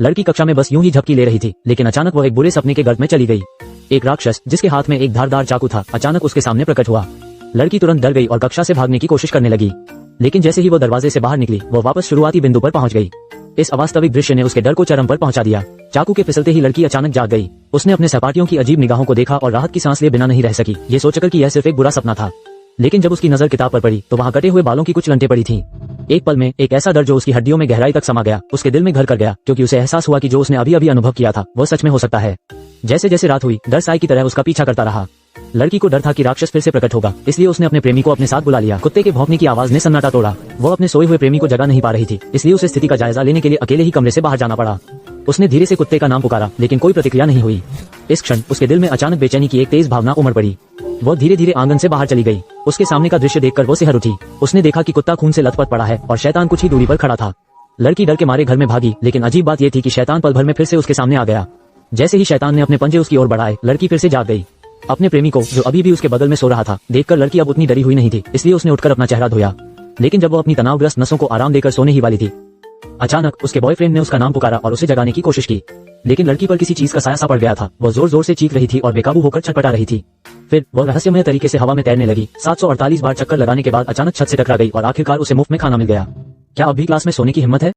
लड़की कक्षा में बस यूं ही झपकी ले रही थी, लेकिन अचानक वह एक बुरे सपने के गर्त में चली गई। एक राक्षस जिसके हाथ में एक धारदार चाकू था अचानक उसके सामने प्रकट हुआ। लड़की तुरंत डर गई और कक्षा से भागने की कोशिश करने लगी, लेकिन जैसे ही वो दरवाजे से बाहर निकली वो वापस शुरुआती बिंदु पर पहुंच गई। इस अवास्तविक दृश्य ने उसके डर को चरम पर पहुंचा दिया। चाकू के फिसलते ही लड़की अचानक जाग गई। उसने अपने सहपाठियों की अजीब निगाहों को देखा और राहत की सांस लिए बिना नहीं रह सकी, ये सोचकर कि यह सिर्फ एक बुरा सपना था। लेकिन जब उसकी नजर किताब पर पड़ी तो वहां कटे हुए बालों की कुछ लंटें पड़ी थीं। एक पल में एक ऐसा डर जो उसकी हड्डियों में गहराई तक समा गया उसके दिल में घर कर गया, क्योंकि उसे एहसास हुआ कि जो उसने अभी अभी अनुभव किया था वो सच में हो सकता है। जैसे जैसे रात हुई डर साई की तरह उसका पीछा करता रहा। लड़की को डर था कि राक्षस फिर से प्रकट होगा, इसलिए उसने अपने प्रेमी को अपने साथ बुला लिया। कुत्ते के भौंकने की आवाज ने सन्नाटा तोड़ा। वो अपने सोए हुए प्रेमी को जगा नहीं पा रही थी, इसलिए उसे स्थिति का जायजा लेने के लिए अकेले ही कमरे से बाहर जाना पड़ा। उसने धीरे से कुत्ते का नाम पुकारा, लेकिन कोई प्रतिक्रिया नहीं हुई। इस क्षण उसके दिल में अचानक बेचैनी की एक तेज भावना उमड़ पड़ी। वो धीरे धीरे आंगन से बाहर चली गई। उसके सामने का दृश्य देखकर वो सिहर उठी। उसने देखा कि कुत्ता खून से लथपथ पड़ा है और शैतान कुछ ही दूरी पर खड़ा था। लड़की डर के मारे घर में भागी, लेकिन अजीब बात यह थी कि शैतान पल भर में फिर से उसके सामने आ गया। जैसे ही शैतान ने अपने पंजे उसकी ओर बढ़ाए, लड़की फिर से जाग गई। अपने प्रेमी को जो अभी भी उसके बगल में सो रहा था देखकर लड़की अब उतनी डरी हुई नहीं थी, इसलिए उसने उठकर अपना चेहरा धोया। लेकिन जब वो अपनी तनावग्रस्त नसों को आराम देकर सोने ही वाली थी, अचानक उसके बॉयफ्रेंड ने उसका नाम पुकारा और उसे जगाने की कोशिश की, लेकिन लड़की पर किसी चीज का साया सा पड़ गया था। वो जोर जोर से चीख रही थी और बेकाबू होकर छटपटा रही थी। फिर वो रहस्यमय तरीके से हवा में तैरने लगी। 748 बार चक्कर लगाने के बाद अचानक छत से टकरा गई और आखिरकार उसे मुफ्त में खाना मिल गया। क्या अब भी क्लास में सोने की हिम्मत है?